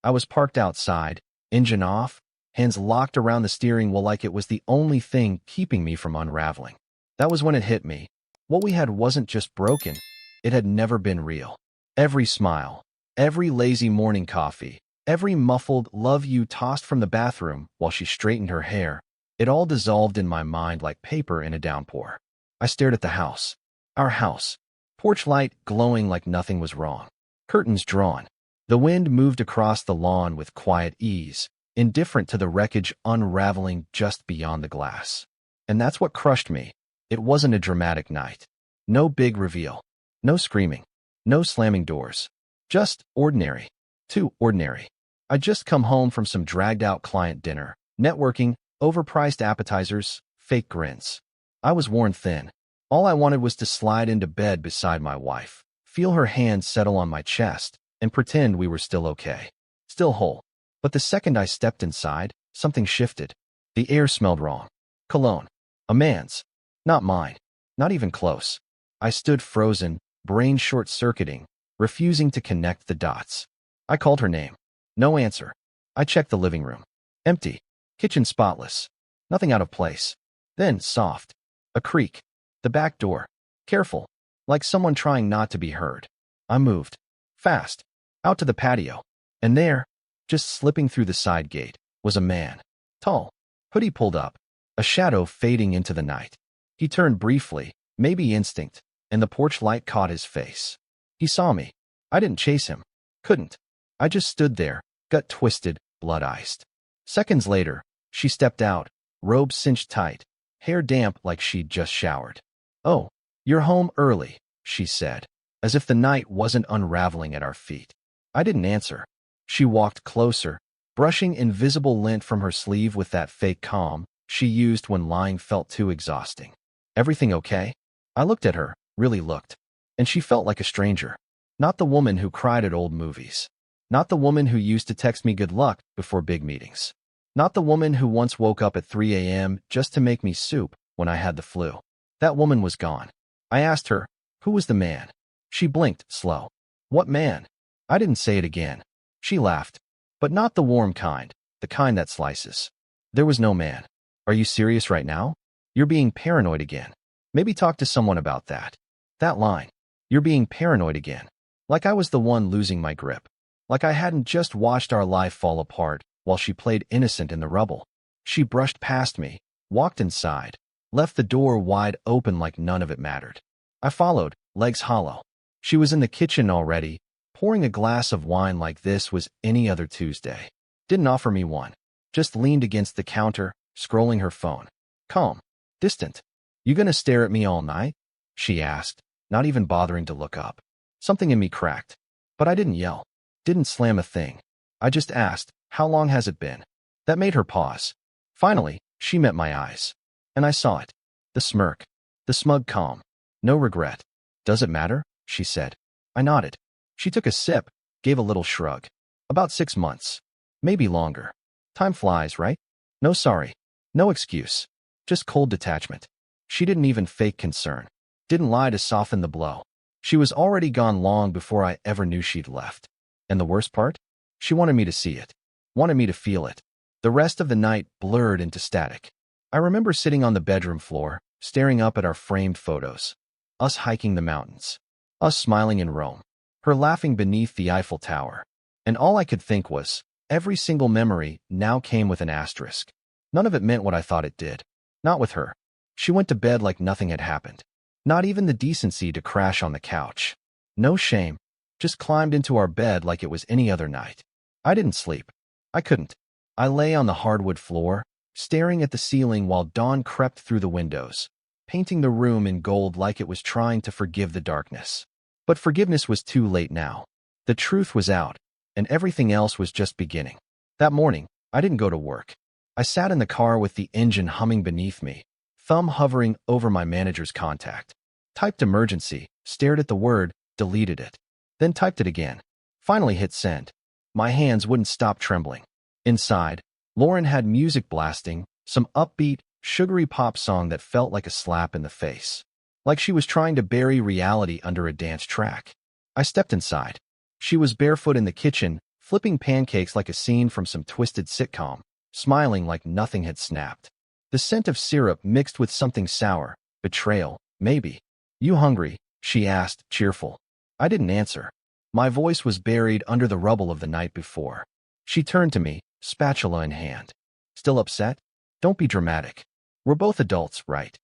I was parked outside, engine off, hands locked around the steering wheel like it was the only thing keeping me from unraveling. That was when it hit me. What we had wasn't just broken, it had never been real. Every smile, every lazy morning coffee, every muffled "love you" tossed from the bathroom while she straightened her hair, it all dissolved in my mind like paper in a downpour. I stared at the house. Our house. Porch light glowing like nothing was wrong. Curtains drawn. The wind moved across the lawn with quiet ease, indifferent to the wreckage unraveling just beyond the glass. And that's what crushed me. It wasn't a dramatic night. No big reveal. No screaming. No slamming doors. Just ordinary. Too ordinary. I'd just come home from some dragged-out client dinner, networking, overpriced appetizers, fake grins. I was worn thin. All I wanted was to slide into bed beside my wife, feel her hand settle on my chest, and pretend we were still okay. Still whole. But the second I stepped inside, something shifted. The air smelled wrong. Cologne. A man's. Not mine. Not even close. I stood frozen, brain short-circuiting, refusing to connect the dots. I called her name. No answer. I checked the living room. Empty. Kitchen spotless. Nothing out of place. Then, soft. A creak. The back door. Careful. Like someone trying not to be heard. I moved. Fast. Out to the patio. And there, just slipping through the side gate, was a man. Tall. Hoodie pulled up. A shadow fading into the night. He turned briefly, maybe instinct, and the porch light caught his face. He saw me. I didn't chase him. Couldn't. I just stood there, gut twisted, blood iced. Seconds later, she stepped out, robe cinched tight, hair damp like she'd just showered. "Oh, you're home early," she said, as if the night wasn't unraveling at our feet. I didn't answer. She walked closer, brushing invisible lint from her sleeve with that fake calm she used when lying felt too exhausting. "Everything okay?" I looked at her, really looked, and she felt like a stranger. Not the woman who cried at old movies. Not the woman who used to text me good luck before big meetings. Not the woman who once woke up at 3 a.m. just to make me soup when I had the flu. That woman was gone. I asked her, who was the man? She blinked, slow. "What man?" I didn't say it again. She laughed. But not the warm kind, the kind that slices. "There was no man." "Are you serious right now? You're being paranoid again. Maybe talk to someone about that." That line. "You're being paranoid again." Like I was the one losing my grip. Like I hadn't just watched our life fall apart while she played innocent in the rubble. She brushed past me, walked inside, left the door wide open like none of it mattered. I followed, legs hollow. She was in the kitchen already, pouring a glass of wine like this was any other Tuesday. Didn't offer me one. Just leaned against the counter, scrolling her phone. Calm. Distant. "You gonna stare at me all night?" she asked, not even bothering to look up. Something in me cracked. But I didn't yell. Didn't slam a thing. I just asked, "How long has it been?" That made her pause. Finally, she met my eyes. And I saw it. The smirk. The smug calm. No regret. "Does it matter?" she said. I nodded. She took a sip, gave a little shrug. "About 6 months. Maybe longer. Time flies, right?" No sorry. No excuse. Just cold detachment. She didn't even fake concern. Didn't lie to soften the blow. She was already gone long before I ever knew she'd left. And the worst part? She wanted me to see it. Wanted me to feel it. The rest of the night blurred into static. I remember sitting on the bedroom floor, staring up at our framed photos. Us hiking the mountains. Us smiling in Rome. Her laughing beneath the Eiffel Tower. And all I could think was, every single memory now came with an asterisk. None of it meant what I thought it did. Not with her. She went to bed like nothing had happened. Not even the decency to crash on the couch. No shame. Just climbed into our bed like it was any other night. I didn't sleep. I couldn't. I lay on the hardwood floor, staring at the ceiling while dawn crept through the windows, painting the room in gold like it was trying to forgive the darkness. But forgiveness was too late now. The truth was out, and everything else was just beginning. That morning, I didn't go to work. I sat in the car with the engine humming beneath me, thumb hovering over my manager's contact. Typed emergency, stared at the word, deleted it. Then typed it again. Finally hit send. My hands wouldn't stop trembling. Inside, Lauren had music blasting, some upbeat, sugary pop song that felt like a slap in the face. Like she was trying to bury reality under a dance track. I stepped inside. She was barefoot in the kitchen, flipping pancakes like a scene from some twisted sitcom, smiling like nothing had snapped. The scent of syrup mixed with something sour. Betrayal, maybe. "You hungry?" she asked, cheerful. I didn't answer. My voice was buried under the rubble of the night before. She turned to me, spatula in hand. "Still upset? Don't be dramatic. We're both adults, right?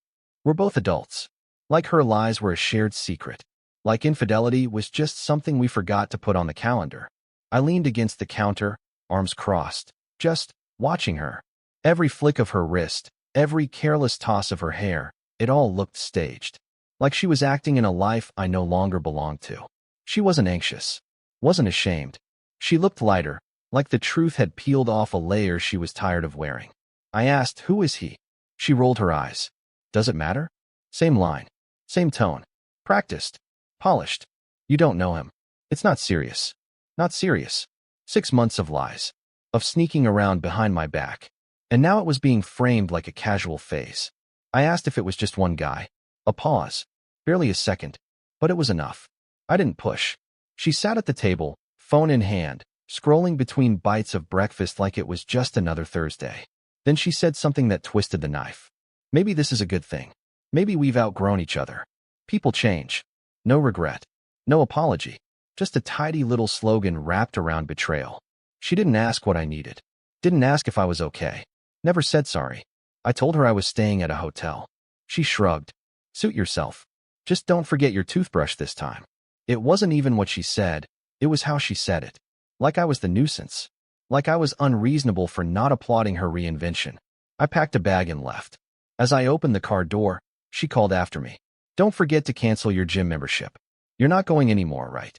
We're both adults." Like her lies were a shared secret. Like infidelity was just something we forgot to put on the calendar. I leaned against the counter, arms crossed, just watching her. Every flick of her wrist, every careless toss of her hair, it all looked staged. Like she was acting in a life I no longer belonged to. She wasn't anxious, wasn't ashamed. She looked lighter, like the truth had peeled off a layer she was tired of wearing. I asked, "Who is he?" She rolled her eyes. "Does it matter?" Same line, same tone. Practiced, polished. "You don't know him. It's not serious." Not serious. 6 months of lies, of sneaking around behind my back. And now it was being framed like a casual phase. I asked if it was just one guy. A pause. Barely a second. But it was enough. I didn't push. She sat at the table, phone in hand, scrolling between bites of breakfast like it was just another Thursday. Then she said something that twisted the knife. "Maybe this is a good thing. Maybe we've outgrown each other. People change. No regret. No apology. Just a tidy little slogan wrapped around betrayal." She didn't ask what I needed. Didn't ask if I was okay. Never said sorry. I told her I was staying at a hotel. She shrugged. "Suit yourself. Just don't forget your toothbrush this time." It wasn't even what she said. It was how she said it. Like I was the nuisance. Like I was unreasonable for not applauding her reinvention. I packed a bag and left. As I opened the car door, she called after me. "Don't forget to cancel your gym membership. You're not going anymore, right?"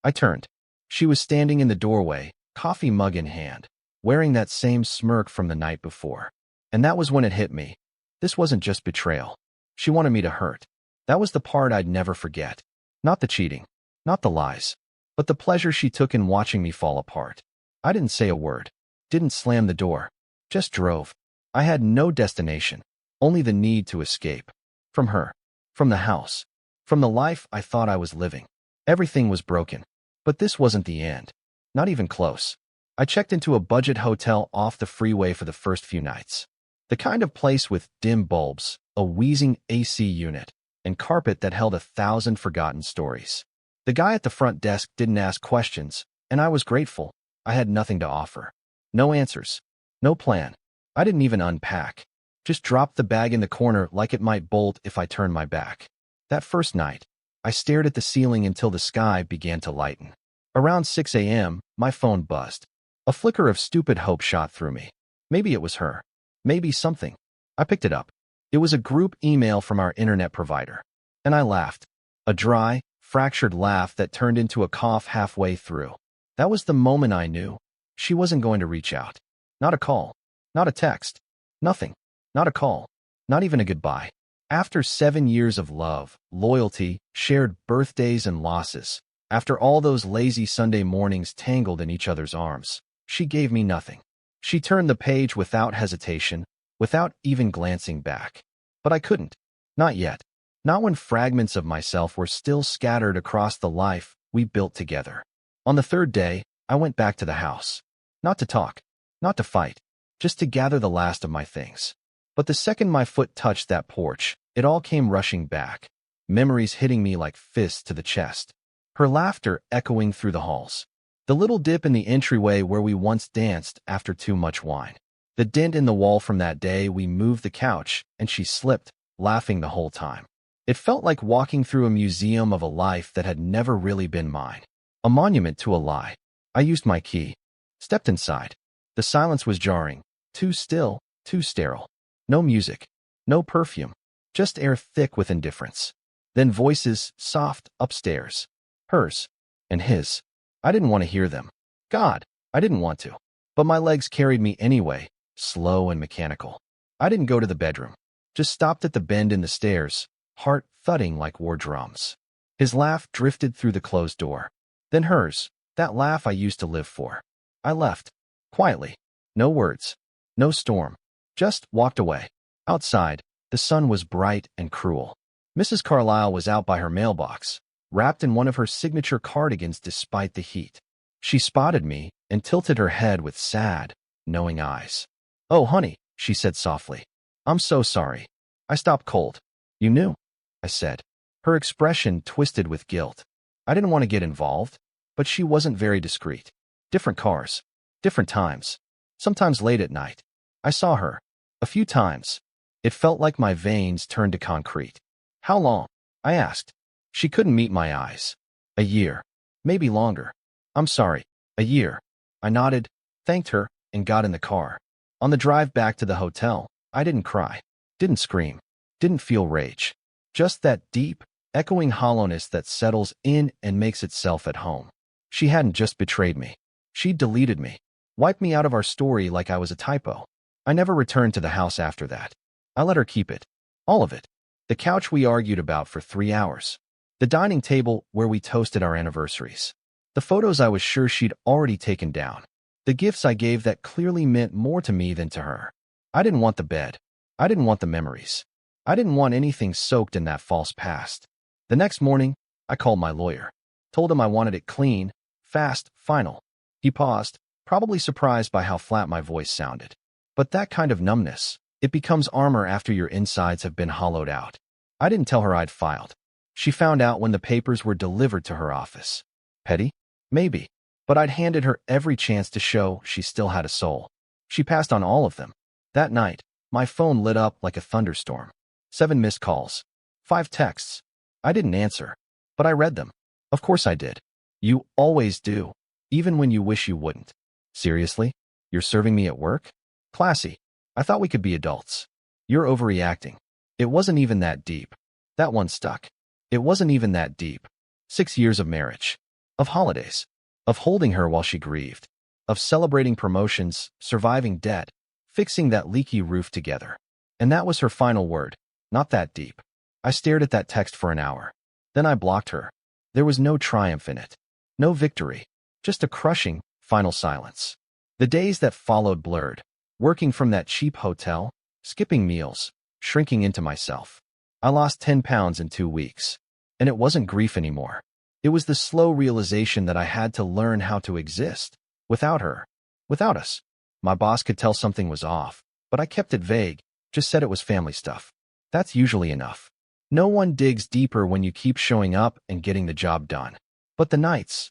I turned. She was standing in the doorway, coffee mug in hand, wearing that same smirk from the night before. And that was when it hit me. This wasn't just betrayal. She wanted me to hurt. That was the part I'd never forget. Not the cheating, not the lies, but the pleasure she took in watching me fall apart. I didn't say a word, didn't slam the door, just drove. I had no destination, only the need to escape. From her, from the house, from the life I thought I was living. Everything was broken. But this wasn't the end. Not even close. I checked into a budget hotel off the freeway for the first few nights. The kind of place with dim bulbs, a wheezing AC unit, and carpet that held 1,000 forgotten stories. The guy at the front desk didn't ask questions, and I was grateful. I had nothing to offer. No answers. No plan. I didn't even unpack. Just dropped the bag in the corner like it might bolt if I turned my back. That first night, I stared at the ceiling until the sky began to lighten. Around 6 a.m., my phone buzzed. A flicker of stupid hope shot through me. Maybe it was her. Maybe something. I picked it up. It was a group email from our internet provider. And I laughed. A dry, fractured laugh that turned into a cough halfway through. That was the moment I knew. She wasn't going to reach out. Not a call. Not a text. Nothing. Not a call. Not even a goodbye. After 7 years of love, loyalty, shared birthdays and losses, after all those lazy Sunday mornings tangled in each other's arms, she gave me nothing. She turned the page without hesitation, without even glancing back. But I couldn't. Not yet. Not when fragments of myself were still scattered across the life we built together. On the third day, I went back to the house. Not to talk. Not to fight. Just to gather the last of my things. But the second my foot touched that porch, it all came rushing back. Memories hitting me like fists to the chest. Her laughter echoing through the halls. The little dip in the entryway where we once danced after too much wine. The dent in the wall from that day we moved the couch, and she slipped, laughing the whole time. It felt like walking through a museum of a life that had never really been mine. A monument to a lie. I used my key. Stepped inside. The silence was jarring. Too still, too sterile. No music. No perfume. Just air thick with indifference. Then voices, soft, upstairs. Hers. And his. I didn't want to hear them. God, I didn't want to. But my legs carried me anyway, slow and mechanical. I didn't go to the bedroom. Just stopped at the bend in the stairs, heart thudding like war drums. His laugh drifted through the closed door. Then hers, that laugh I used to live for. I left. Quietly. No words. No storm. Just walked away. Outside, the sun was bright and cruel. Mrs. Carlyle was out by her mailbox, wrapped in one of her signature cardigans despite the heat. She spotted me, and tilted her head with sad, knowing eyes. "Oh, honey," she said softly. "I'm so sorry. I stopped cold." "You knew?" I said. Her expression twisted with guilt. I didn't want to get involved, but she wasn't very discreet. Different cars. Different times. Sometimes late at night. I saw her. A few times. It felt like my veins turned to concrete. "How long?" I asked. She couldn't meet my eyes. "A year. Maybe longer." "I'm sorry. A year." I nodded, thanked her, and got in the car. On the drive back to the hotel, I didn't cry, didn't scream, didn't feel rage. Just that deep, echoing hollowness that settles in and makes itself at home. She hadn't just betrayed me. She'd deleted me, wiped me out of our story like I was a typo. I never returned to the house after that. I let her keep it. All of it. The couch we argued about for 3 hours. The dining table where we toasted our anniversaries. The photos I was sure she'd already taken down. The gifts I gave that clearly meant more to me than to her. I didn't want the bed. I didn't want the memories. I didn't want anything soaked in that false past. The next morning, I called my lawyer. Told him I wanted it clean, fast, final. He paused, probably surprised by how flat my voice sounded. But that kind of numbness, it becomes armor after your insides have been hollowed out. I didn't tell her I'd filed. She found out when the papers were delivered to her office. Petty? Maybe. But I'd handed her every chance to show she still had a soul. She passed on all of them. That night, my phone lit up like a thunderstorm. 7 missed calls. 5 texts. I didn't answer, but I read them. Of course I did. You always do, even when you wish you wouldn't. Seriously? You're serving me at work? Classy. I thought we could be adults. You're overreacting. It wasn't even that deep. That one stuck. It wasn't even that deep. 6 years of marriage. Of holidays. Of holding her while she grieved. Of celebrating promotions, surviving debt, fixing that leaky roof together. And that was her final word. Not that deep. I stared at that text for an hour. Then I blocked her. There was no triumph in it. No victory. Just a crushing, final silence. The days that followed blurred. Working from that cheap hotel, skipping meals, shrinking into myself. I lost 10 pounds in 2 weeks. And it wasn't grief anymore. It was the slow realization that I had to learn how to exist. Without her. Without us. My boss could tell something was off, but I kept it vague, just said it was family stuff. That's usually enough. No one digs deeper when you keep showing up and getting the job done. But the nights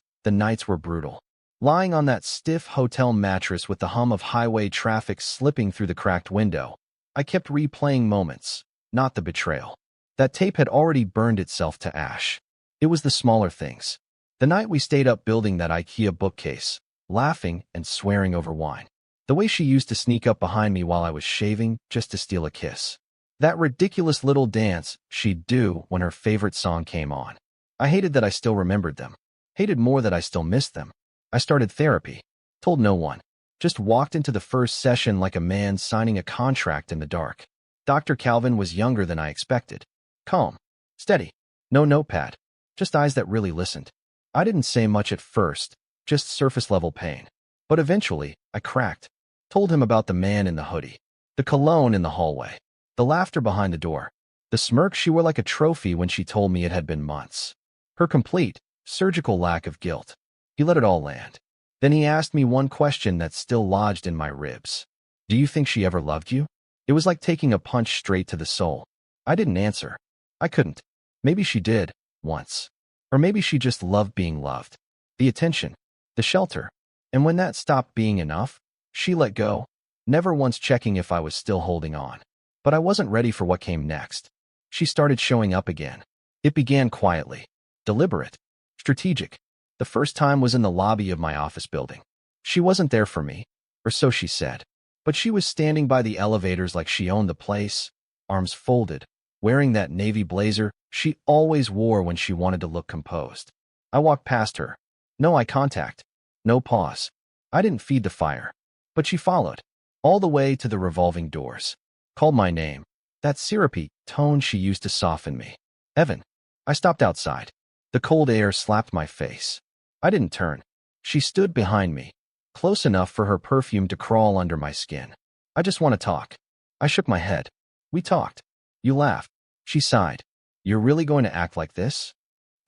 were brutal. Lying on that stiff hotel mattress with the hum of highway traffic slipping through the cracked window, I kept replaying moments, not the betrayal. That tape had already burned itself to ash. It was the smaller things. The night we stayed up building that IKEA bookcase, laughing and swearing over wine. The way she used to sneak up behind me while I was shaving just to steal a kiss. That ridiculous little dance she'd do when her favorite song came on. I hated that I still remembered them. Hated more that I still missed them. I started therapy. Told no one. Just walked into the first session like a man signing a contract in the dark. Dr. Calvin was younger than I expected. Calm. Steady. No notepad. Just eyes that really listened. I didn't say much at first, just surface-level pain. But eventually, I cracked. Told him about the man in the hoodie. The cologne in the hallway. The laughter behind the door. The smirk she wore like a trophy when she told me it had been months. Her complete, surgical lack of guilt. He let it all land. Then he asked me one question that still lodged in my ribs. Do you think she ever loved you? It was like taking a punch straight to the soul. I didn't answer. I couldn't. Maybe she did, once. Or maybe she just loved being loved. The attention. The shelter. And when that stopped being enough, she let go, never once checking if I was still holding on. But I wasn't ready for what came next. She started showing up again. It began quietly. Deliberate. Strategic. The first time was in the lobby of my office building. She wasn't there for me, or so she said. But she was standing by the elevators like she owned the place, arms folded, wearing that navy blazer she always wore when she wanted to look composed. I walked past her. No eye contact. No pause. I didn't feed the fire. But she followed, all the way to the revolving doors. Called my name. That syrupy tone she used to soften me. Evan. I stopped outside. The cold air slapped my face. I didn't turn. She stood behind me, close enough for her perfume to crawl under my skin. I just want to talk. I shook my head. We talked. You laughed. She sighed. You're really going to act like this?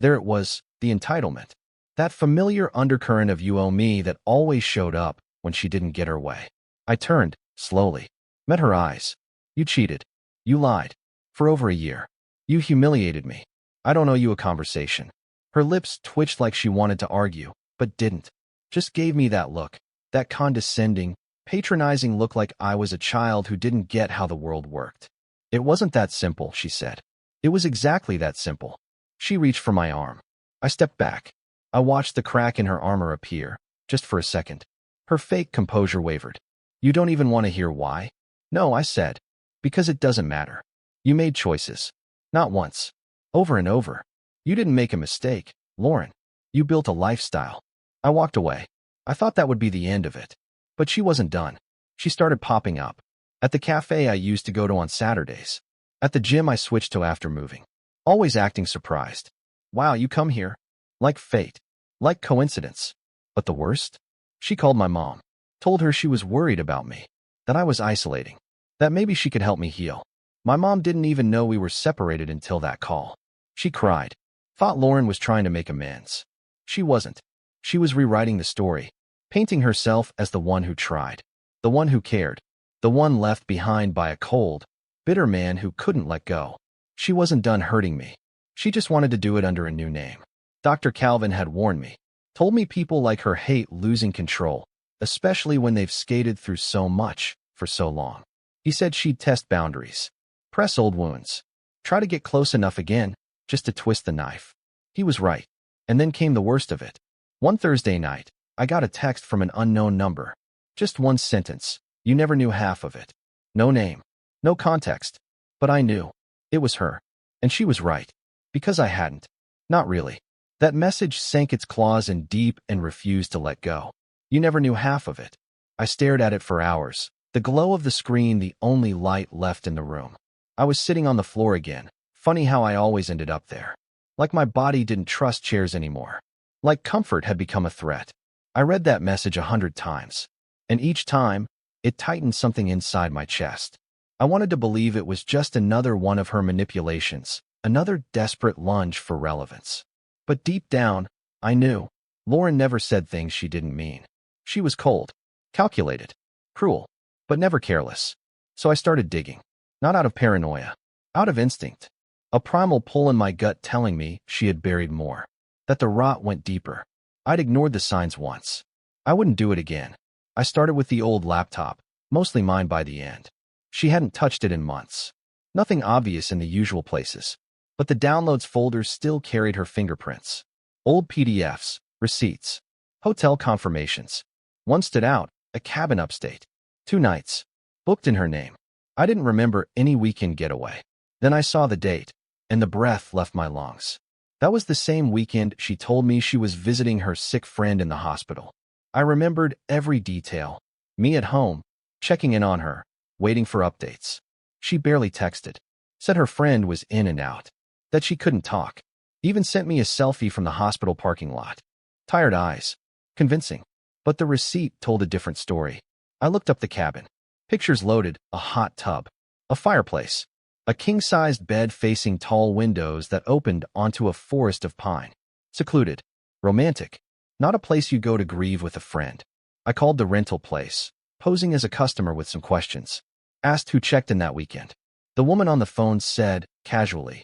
There it was, the entitlement. That familiar undercurrent of you owe me that always showed up when she didn't get her way. I turned, slowly, met her eyes. You cheated. You lied. For over a year. You humiliated me. I don't owe you a conversation. Her lips twitched like she wanted to argue, but didn't. Just gave me that look, that condescending, patronizing look like I was a child who didn't get how the world worked. It wasn't that simple, she said. It was exactly that simple. She reached for my arm. I stepped back. I watched the crack in her armor appear, just for a second. Her fake composure wavered. You don't even want to hear why? No, I said. Because it doesn't matter. You made choices. Not once. Over and over. You didn't make a mistake, Lauren. You built a lifestyle. I walked away. I thought that would be the end of it. But she wasn't done. She started popping up. At the cafe I used to go to on Saturdays. At the gym I switched to after moving. Always acting surprised. Wow, you come here? Like fate. Like coincidence. But the worst? She called my mom. Told her she was worried about me. That I was isolating. That maybe she could help me heal. My mom didn't even know we were separated until that call. She cried. Thought Lauren was trying to make amends. She wasn't. She was rewriting the story, painting herself as the one who tried, the one who cared, the one left behind by a cold, bitter man who couldn't let go. She wasn't done hurting me. She just wanted to do it under a new name. Dr. Calvin had warned me, told me people like her hate losing control, especially when they've skated through so much for so long. He said she'd test boundaries, press old wounds, try to get close enough again, just to twist the knife. He was right. And then came the worst of it. One Thursday night, I got a text from an unknown number. Just one sentence. You never knew half of it. No name. No context. But I knew. It was her. And she was right. Because I hadn't. Not really. That message sank its claws in deep and refused to let go. You never knew half of it. I stared at it for hours. The glow of the screen the only light left in the room. I was sitting on the floor again. Funny how I always ended up there. Like my body didn't trust chairs anymore. Like comfort had become a threat. I read that message 100 times. And each time, it tightened something inside my chest. I wanted to believe it was just another one of her manipulations, another desperate lunge for relevance. But deep down, I knew. Lauren never said things she didn't mean. She was cold, calculated, cruel, but never careless. So I started digging. Not out of paranoia. Out of instinct. A primal pull in my gut telling me she had buried more. That the rot went deeper. I'd ignored the signs once. I wouldn't do it again. I started with the old laptop, mostly mine by the end. She hadn't touched it in months. Nothing obvious in the usual places. But the downloads folders still carried her fingerprints. Old PDFs, receipts, hotel confirmations. One stood out, a cabin upstate. 2 nights. Booked in her name. I didn't remember any weekend getaway. Then I saw the date, and the breath left my lungs. That was the same weekend she told me she was visiting her sick friend in the hospital. I remembered every detail. Me at home, checking in on her, waiting for updates. She barely texted. Said her friend was in and out. That she couldn't talk. Even sent me a selfie from the hospital parking lot. Tired eyes. Convincing. But the receipt told a different story. I looked up the cabin. Pictures loaded, a hot tub. A fireplace. A king-sized bed facing tall windows that opened onto a forest of pine. Secluded. Romantic. Not a place you go to grieve with a friend. I called the rental place, posing as a customer with some questions. Asked who checked in that weekend. The woman on the phone said, casually,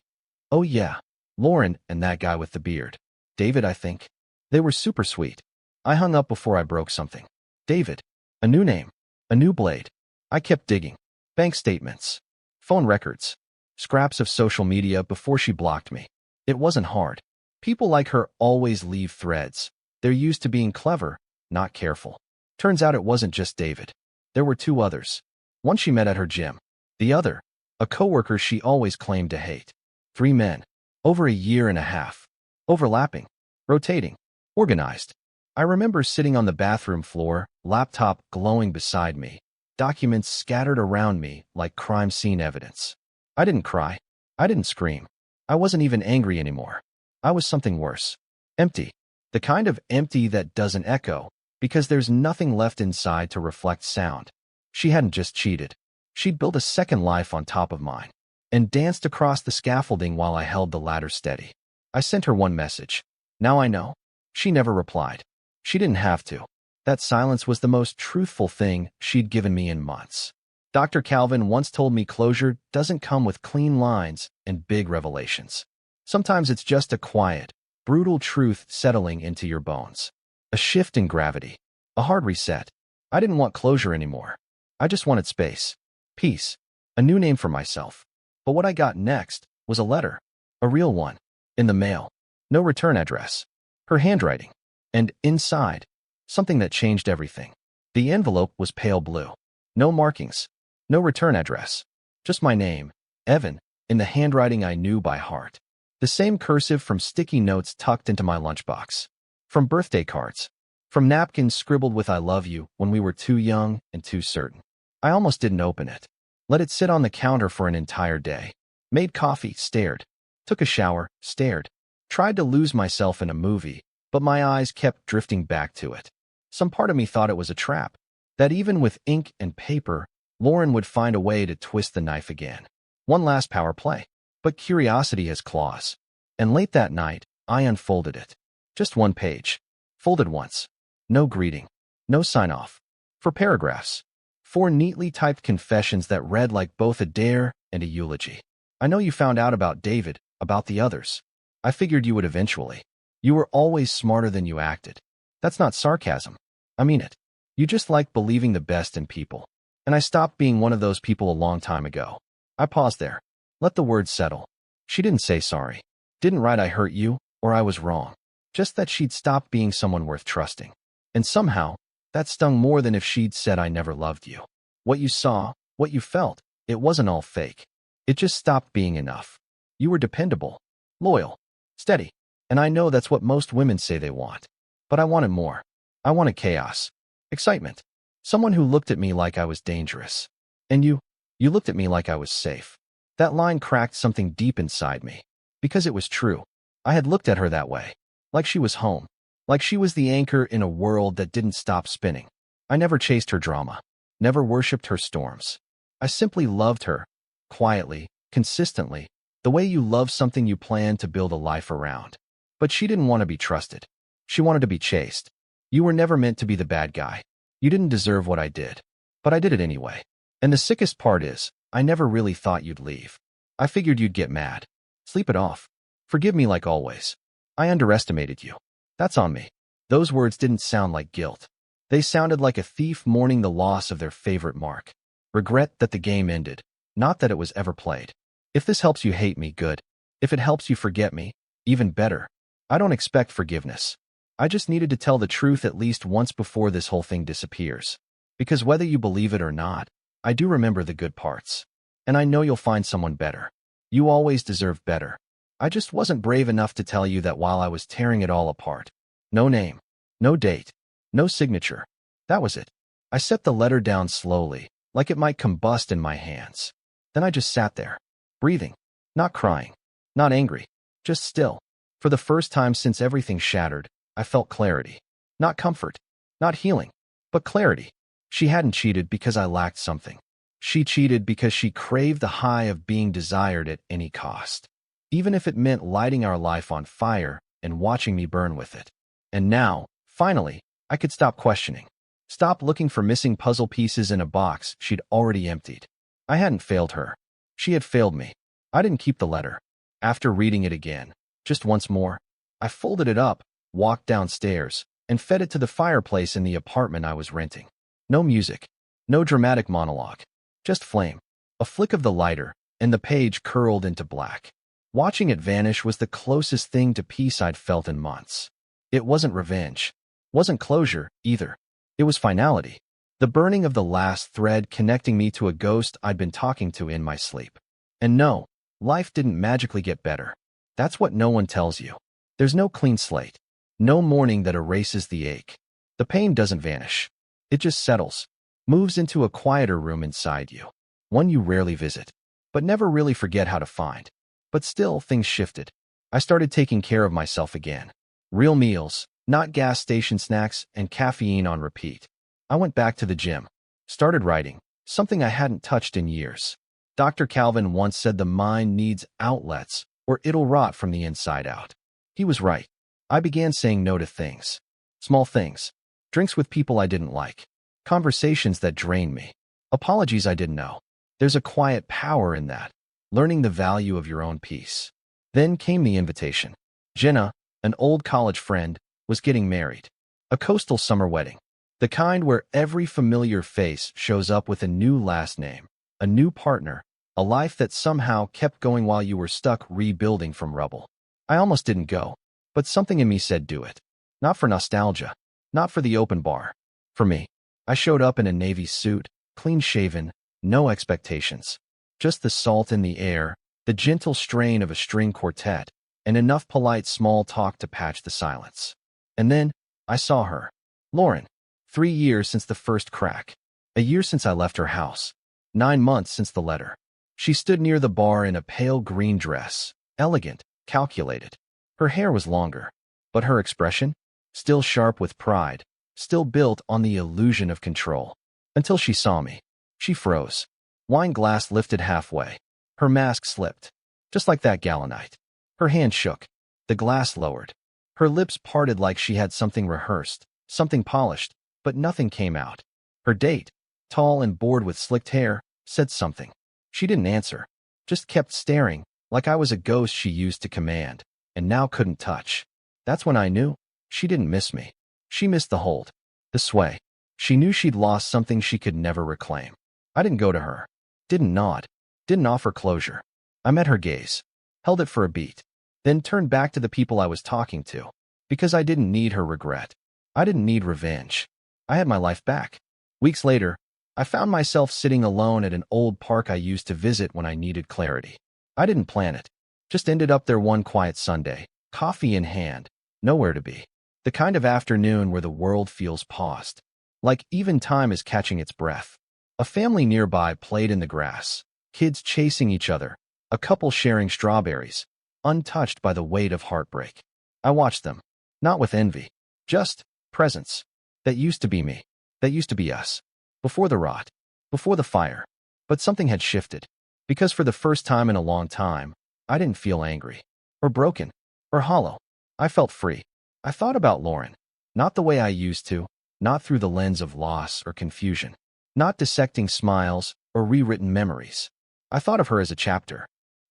"Oh yeah, Lauren and that guy with the beard. David, I think." They were super sweet. I hung up before I broke something. David. A new name. A new blade. I kept digging. Bank statements. Phone records. Scraps of social media before she blocked me. It wasn't hard. People like her always leave threads. They're used to being clever, not careful. Turns out it wasn't just David. There were 2 others. One she met at her gym. The other, a coworker she always claimed to hate. 3 men. Over a year and a half. Overlapping. Rotating. Organized. I remember sitting on the bathroom floor, laptop glowing beside me. Documents scattered around me like crime scene evidence. I didn't cry. I didn't scream. I wasn't even angry anymore. I was something worse. Empty. The kind of empty that doesn't echo, because there's nothing left inside to reflect sound. She hadn't just cheated. She'd built a second life on top of mine, and danced across the scaffolding while I held the ladder steady. I sent her one message. Now I know. She never replied. She didn't have to. That silence was the most truthful thing she'd given me in months. Dr. Calvin once told me closure doesn't come with clean lines and big revelations. Sometimes it's just a quiet, brutal truth settling into your bones. A shift in gravity. A hard reset. I didn't want closure anymore. I just wanted space. Peace. A new name for myself. But what I got next was a letter. A real one. In the mail. No return address. Her handwriting. And inside, something that changed everything. The envelope was pale blue. No markings. No return address. Just my name, Evan, in the handwriting I knew by heart. The same cursive from sticky notes tucked into my lunchbox. From birthday cards. From napkins scribbled with I love you when we were too young and too certain. I almost didn't open it. Let it sit on the counter for an entire day. Made coffee, stared. Took a shower, stared. Tried to lose myself in a movie, but my eyes kept drifting back to it. Some part of me thought it was a trap. That even with ink and paper, Lauren would find a way to twist the knife again. One last power play. But curiosity has claws. And late that night, I unfolded it. Just one page. Folded once. No greeting. No sign-off. 4 paragraphs. 4 neatly typed confessions that read like both a dare and a eulogy. I know you found out about David, about the others. I figured you would eventually. You were always smarter than you acted. That's not sarcasm. I mean it. You just like believing the best in people. And I stopped being one of those people a long time ago. I paused there. Let the words settle. She didn't say sorry. Didn't write I hurt you, or I was wrong. Just that she'd stopped being someone worth trusting. And somehow, that stung more than if she'd said I never loved you. What you saw, what you felt, it wasn't all fake. It just stopped being enough. You were dependable, loyal, steady. And I know that's what most women say they want. But I wanted more. I wanted chaos. Excitement. Someone who looked at me like I was dangerous. And you looked at me like I was safe. That line cracked something deep inside me. Because it was true. I had looked at her that way. Like she was home. Like she was the anchor in a world that didn't stop spinning. I never chased her drama. Never worshipped her storms. I simply loved her. Quietly, consistently, the way you love something you plan to build a life around. But she didn't want to be trusted. She wanted to be chased. You were never meant to be the bad guy. You didn't deserve what I did. But I did it anyway. And the sickest part is, I never really thought you'd leave. I figured you'd get mad. Sleep it off. Forgive me like always. I underestimated you. That's on me. Those words didn't sound like guilt. They sounded like a thief mourning the loss of their favorite mark. Regret that the game ended, not that it was ever played. If this helps you hate me, good. If it helps you forget me, even better. I don't expect forgiveness. I just needed to tell the truth at least once before this whole thing disappears. Because whether you believe it or not, I do remember the good parts. And I know you'll find someone better. You always deserve better. I just wasn't brave enough to tell you that while I was tearing it all apart. No name. No date. No signature. That was it. I set the letter down slowly, like it might combust in my hands. Then I just sat there, breathing, not crying, not angry, just still. For the first time since everything shattered, I felt clarity. Not comfort, not healing, but clarity. She hadn't cheated because I lacked something. She cheated because she craved the high of being desired at any cost. Even if it meant lighting our life on fire and watching me burn with it. And now, finally, I could stop questioning. Stop looking for missing puzzle pieces in a box she'd already emptied. I hadn't failed her. She had failed me. I didn't keep the letter. After reading it again, just once more, I folded it up, walked downstairs, and fed it to the fireplace in the apartment I was renting. No music. No dramatic monologue. Just flame. A flick of the lighter, and the page curled into black. Watching it vanish was the closest thing to peace I'd felt in months. It wasn't revenge. Wasn't closure, either. It was finality. The burning of the last thread connecting me to a ghost I'd been talking to in my sleep. And no, life didn't magically get better. That's what no one tells you. There's no clean slate. No morning that erases the ache. The pain doesn't vanish. It just settles. Moves into a quieter room inside you. One you rarely visit, but never really forget how to find. But still, things shifted. I started taking care of myself again. Real meals, not gas station snacks and caffeine on repeat. I went back to the gym. Started writing, something I hadn't touched in years. Dr. Calvin once said the mind needs outlets or it'll rot from the inside out. He was right. I began saying no to things. Small things. Drinks with people I didn't like. Conversations that drained me. Apologies I didn't know. There's a quiet power in that. Learning the value of your own peace. Then came the invitation. Jenna, an old college friend, was getting married. A coastal summer wedding. The kind where every familiar face shows up with a new last name, a new partner, a life that somehow kept going while you were stuck rebuilding from rubble. I almost didn't go, but something in me said do it. Not for nostalgia, not for the open bar. For me. I showed up in a navy suit, clean-shaven, no expectations. Just the salt in the air, the gentle strain of a string quartet, and enough polite small talk to patch the silence. And then, I saw her. Lauren. 3 years since the first crack. A year since I left her house. 9 months since the letter. She stood near the bar in a pale green dress, elegant, calculated. Her hair was longer, but her expression? Still sharp with pride, still built on the illusion of control. Until she saw me. She froze. Wine glass lifted halfway. Her mask slipped. Just like that gala night. Her hand shook. The glass lowered. Her lips parted like she had something rehearsed, something polished, but nothing came out. Her date, tall and bored with slicked hair, said something. She didn't answer. Just kept staring, like I was a ghost she used to command, and now couldn't touch. That's when I knew. She didn't miss me. She missed the hold. The sway. She knew she'd lost something she could never reclaim. I didn't go to her. Didn't nod. Didn't offer closure. I met her gaze. Held it for a beat. Then turned back to the people I was talking to. Because I didn't need her regret. I didn't need revenge. I had my life back. Weeks later, I found myself sitting alone at an old park I used to visit when I needed clarity. I didn't plan it. Just ended up there one quiet Sunday, coffee in hand, nowhere to be. The kind of afternoon where the world feels paused. Like even time is catching its breath. A family nearby played in the grass, kids chasing each other, a couple sharing strawberries, untouched by the weight of heartbreak. I watched them, not with envy, just presence. That used to be me. That used to be us. Before the rot. Before the fire. But something had shifted. Because for the first time in a long time, I didn't feel angry. Or broken. Or hollow. I felt free. I thought about Lauren. Not the way I used to. Not through the lens of loss or confusion. Not dissecting smiles or rewritten memories. I thought of her as a chapter.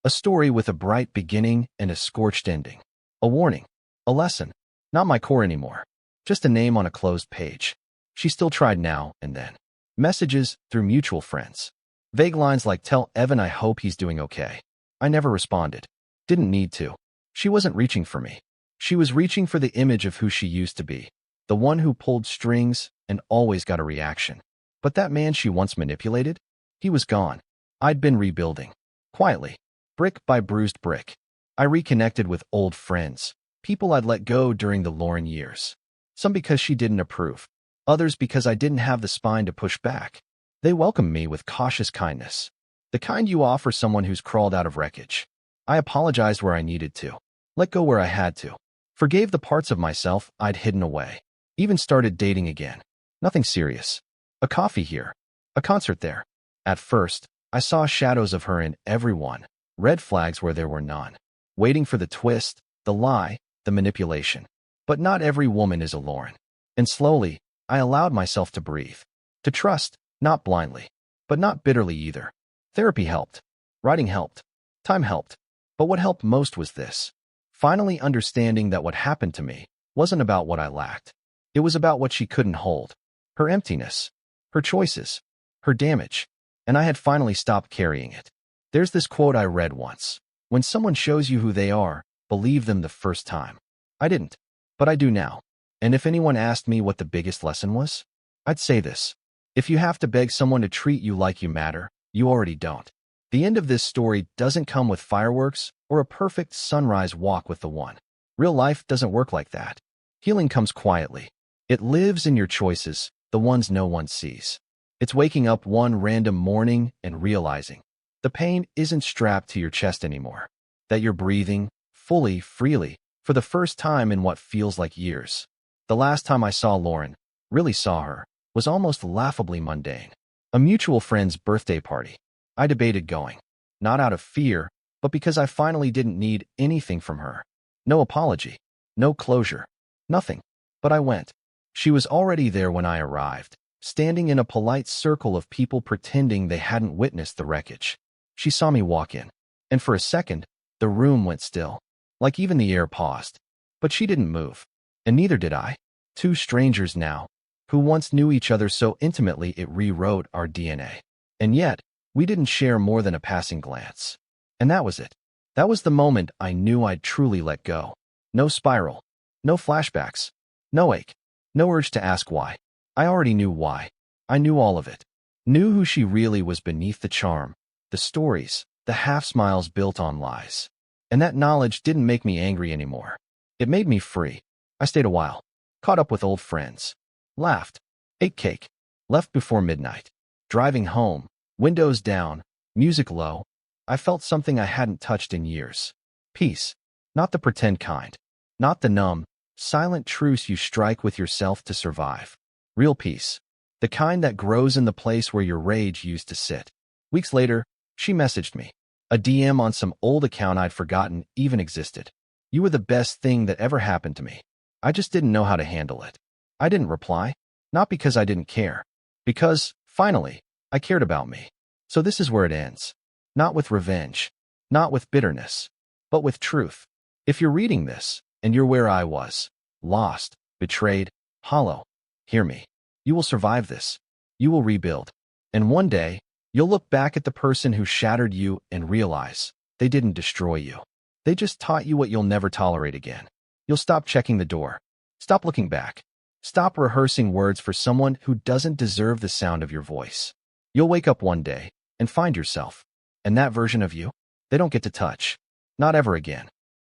A story with a bright beginning and a scorched ending. A warning. A lesson. Not my core anymore. Just a name on a closed page. She still tried now and then. Messages through mutual friends. Vague lines like, "Tell Evan I hope he's doing okay." I never responded. Didn't need to. She wasn't reaching for me. She was reaching for the image of who she used to be. The one who pulled strings and always got a reaction. But that man she once manipulated? He was gone. I'd been rebuilding. Quietly. Brick by bruised brick. I reconnected with old friends. People I'd let go during the Lauren years. Some because she didn't approve. Others because I didn't have the spine to push back. They welcomed me with cautious kindness. The kind you offer someone who's crawled out of wreckage. I apologized where I needed to. Let go where I had to. Forgave the parts of myself I'd hidden away. Even started dating again. Nothing serious. A coffee here. A concert there. At first, I saw shadows of her in everyone. Red flags where there were none. Waiting for the twist, the lie, the manipulation. But not every woman is a Lauren. And slowly, I allowed myself to breathe. To trust, not blindly. But not bitterly either. Therapy helped. Writing helped. Time helped. But what helped most was this. Finally understanding that what happened to me wasn't about what I lacked. It was about what she couldn't hold. Her emptiness. Her choices. Her damage. And I had finally stopped carrying it. There's this quote I read once. When someone shows you who they are, believe them the first time. I didn't. But I do now. And if anyone asked me what the biggest lesson was, I'd say this. If you have to beg someone to treat you like you matter, you already don't. The end of this story doesn't come with fireworks or a perfect sunrise walk with the one. Real life doesn't work like that. Healing comes quietly. It lives in your choices, the ones no one sees. It's waking up one random morning and realizing the pain isn't strapped to your chest anymore. That you're breathing, fully, freely, for the first time in what feels like years. The last time I saw Lauren, really saw her, was almost laughably mundane. A mutual friend's birthday party. I debated going. Not out of fear, but because I finally didn't need anything from her. No apology. No closure. Nothing. But I went. She was already there when I arrived, standing in a polite circle of people pretending they hadn't witnessed the wreckage. She saw me walk in, and for a second, the room went still, like even the air paused. But she didn't move, and neither did I. Two strangers now, who once knew each other so intimately it rewrote our DNA. And yet, we didn't share more than a passing glance. And that was it. That was the moment I knew I'd truly let go. No spiral. No flashbacks. No ache. No urge to ask why. I already knew why. I knew all of it. Knew who she really was beneath the charm, the stories, the half-smiles built on lies. And that knowledge didn't make me angry anymore. It made me free. I stayed a while, caught up with old friends, laughed, ate cake, left before midnight. Driving home, windows down, music low, I felt something I hadn't touched in years. Peace. Not the pretend kind. Not the numb, silent truce you strike with yourself to survive. Real peace. The kind that grows in the place where your rage used to sit. Weeks later, she messaged me. A DM on some old account I'd forgotten even existed. You were the best thing that ever happened to me. I just didn't know how to handle it. I didn't reply. Not because I didn't care. Because, finally, I cared about me. So this is where it ends. Not with revenge. Not with bitterness. But with truth. If you're reading this, and you're where I was, lost, betrayed, hollow, hear me. You will survive this. You will rebuild. And one day, you'll look back at the person who shattered you and realize they didn't destroy you. They just taught you what you'll never tolerate again. You'll stop checking the door. Stop looking back. Stop rehearsing words for someone who doesn't deserve the sound of your voice. You'll wake up one day and find yourself. And that version of you, they don't get to touch. Not ever again.